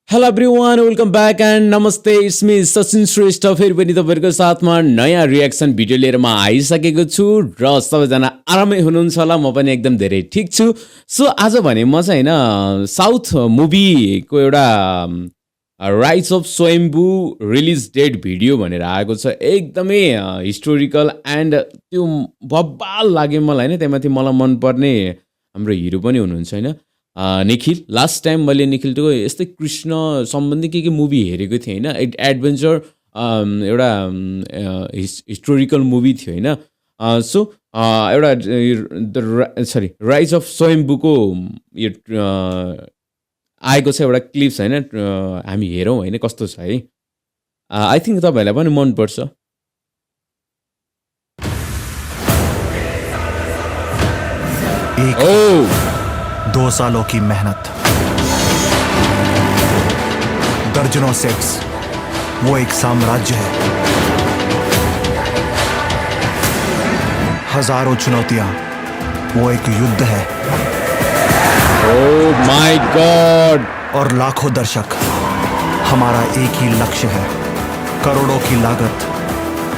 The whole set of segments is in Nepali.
Hello everyone welcome back and नमस्ते इट्स मी सचिन श्रेष्ठ फेरि पनि तपाईँहरूको साथमा नयाँ रियाक्सन भिडियो लिएर म आइसकेको छु र सबैजना आरामै हुनुहुन्छ होला म पनि एकदम धेरै ठिक छु। सो आज भने म चाहिँ होइन साउथ मुभीको एउटा rise of Swayambhu release date video भनेर आएको छ। एकदमै हिस्टोरिकल एन्ड त्यो बब्बाल लाग्यो मलाई होइन। त्यहीमाथि मलाई मनपर्ने हाम्रो हिरो पनि हुनुहुन्छ होइन निखिल। लास्ट टाइम मैले निखिलको यस्तै कृष्ण सम्बन्धी के मुभी हेरेको थिएँ होइन। एडभेन्चर एउटा हिस्टोरिकल मुभी थियो होइन। सो एउटा राइज अफ स्वयम्भूको यो आएको छ एउटा क्लिप्स होइन। हामी हेरौँ होइन कस्तो छ है। आई थिङ्क तपाईँहरूलाई पनि मनपर्छ। ओ 2 सालों की मेहनत, दर्जनों सेट्स, वो एक साम्राज्य है। हजारों चुनौतियां, वो एक युद्ध है। Oh my God. और लाखों दर्शक, हमारा एक ही लक्ष्य है। करोड़ों की लागत,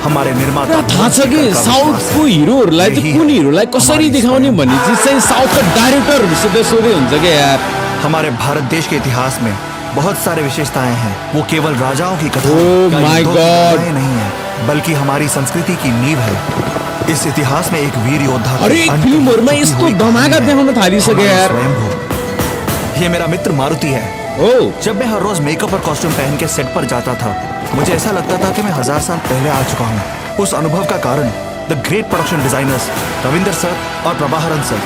हमारे निर्माता थाहा छ कि साउथको हिरोहरूलाई चाहिँ कुन हिरोलाई कसरी देखाउने भन्ने चिज चाहिँ साउथका डाइरेक्टरहरूसित सोधे हुन्छ क्या यार। हमारे भारत देश के इतिहास में बहुत सारे विशेषताएं हैं। वो केवल राजाओं की कथा नहीं है, बल्कि हमारी संस्कृति की नींव है। इस इतिहास में एक वीर योद्धा अरे फिल्महरुमा यस्तो धमाका देखाउन थालिसके यार। ये मेरा मित्र मारुति है। जब मैं हर रोज मेकअप और कॉस्ट्यूम पहन के सेट पर जाता था, मुझे ऐसा लगता था कि मैं 1000 साल पहले आ चुका हूँ। उस अनुभव का कारण the great production designers Ravinder sir और प्रभाहरन सर,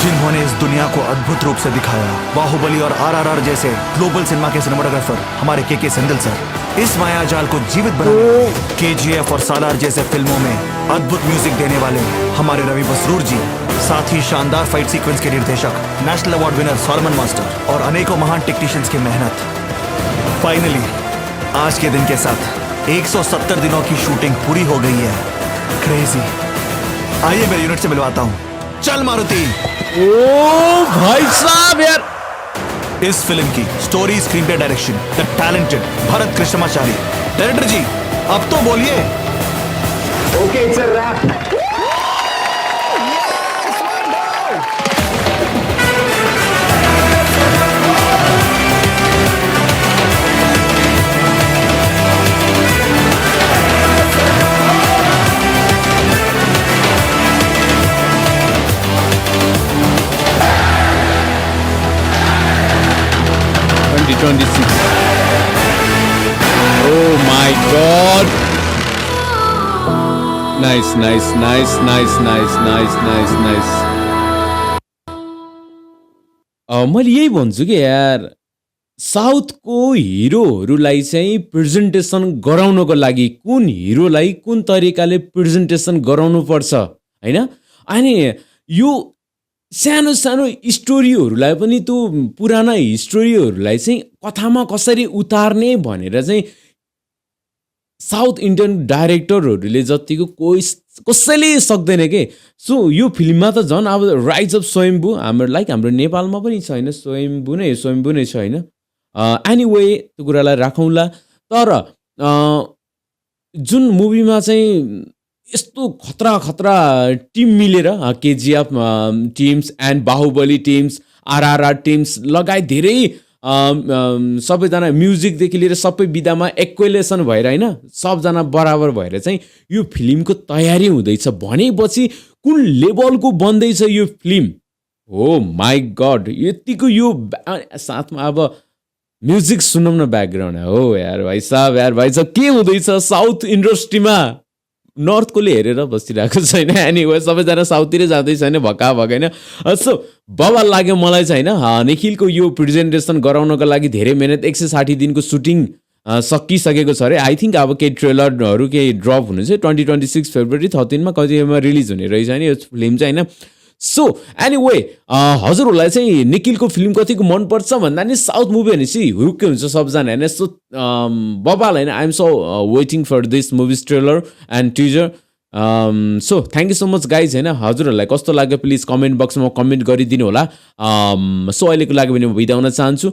जिन्होंने इस दुनिया को अद्भुत रूप से दिखाया। बाहुबली और RRR जैसे ग्लोबल सिनेमा के सिनेमाटोग्राफर हमारे के सेंदिल सर इस मायाजाल को जीवित बनाने। KGF और सालार जैसे फिल्मों में अद्भुत म्यूजिक देने वाले हमारे रवि बसरूर जी, साथ ही शानदार फाइट सीक्वेंस के निर्देशक national award winner Solomon master और अनेकों महान टेक्नीशियंस की मेहनत। फाइनली आज के दिन के साथ 170 दिनों की शूटिंग पूरी हो गई है। क्रेजी। आइए मेरे यूनिट से मिलवाता हूँ। चल मारुति। ओ भाई साहब यार। इस फिल्म की story, screen play, direction the talented Bharat Krishnamachari. Director ji अब तो बोलिए। Okay it's a wrap. Oh my God! Nice. मैले यही भन्छु कि यार साउथको हिरोहरूलाई चाहिँ प्रेजेन्टेसन गराउनको लागि कुन हिरोलाई कुन तरिकाले प्रेजेन्टेसन गराउनु पर्छ हैन। अनि यो सानो स्टोरीहरूलाई पनि त्यो पुराना हिस्टोरीहरूलाई चाहिँ कथामा कसरी उतार्ने भनेर चाहिँ साउथ इन्डियन डाइरेक्टरहरूले जतिको कसैले सक्दैन के। सो यो फिल्ममा त झन् अब राइज अफ स्वयम्भू हाम्रो नेपालमा पनि छ होइन। स्वयम्भू नै छ होइन। एनीवे त्यो कुरालाई राखौँला। तर जुन मुभीमा चाहिँ यस्तो खतरा टिम मिलेर KGF teams and Baahubali teams, RRR teams लगायत धेरै सबैजना म्युजिकदेखि लिएर सबै विधामा एक्वेलेसन भएर होइन सबजना बराबर भएर चाहिँ यो फिल्मको तयारी हुँदैछ भनेपछि कुन लेभलको बन्दैछ यो फिल्म। हो माई गड। यतिको यो साथमा अब म्युजिक सुनौँ न ब्याकग्राउन्ड। हो यार भाइ साहब के हुँदैछ साउथ इन्डस्ट्रीमा। नर्थकोले हेरेर बसिरहेको छैन। एनीवे सबैजना साउथतिरै जाँदैछ होइन भक्का होइन। सो बवाल लाग्यो मलाई चाहिँ होइन। निखिलको यो प्रेजेन्टेसन गराउनको लागि धेरै मेहनत 160 दिनको सुटिङ सकिसकेको छ अरे। आई थिङ्क अब केही ट्रेलरहरू केही ड्रप हुनु चाहिँ 2026 फेब्रुअरी 13 कतिमा रिलिज हुने रहेछ नि यो फिल्म चाहिँ होइन। सो एनीवे हजुरहरूलाई चाहिँ निखिलको फिल्म कतिको मनपर्छ भन्दा नि साउथ मुभी भनेपछि हुरुक्कै हुन्छ सबजना होइन। सो बबाल होइन। I am so waiting for this movies trailer and teaser. So thank you so much guys होइन हजुरहरूलाई कस्तो लाग्यो प्लिज कमेन्ट बक्समा कमेन्ट गरिदिनु होला सो अहिलेको लागि पनि म बिदा हुन चाहन्छु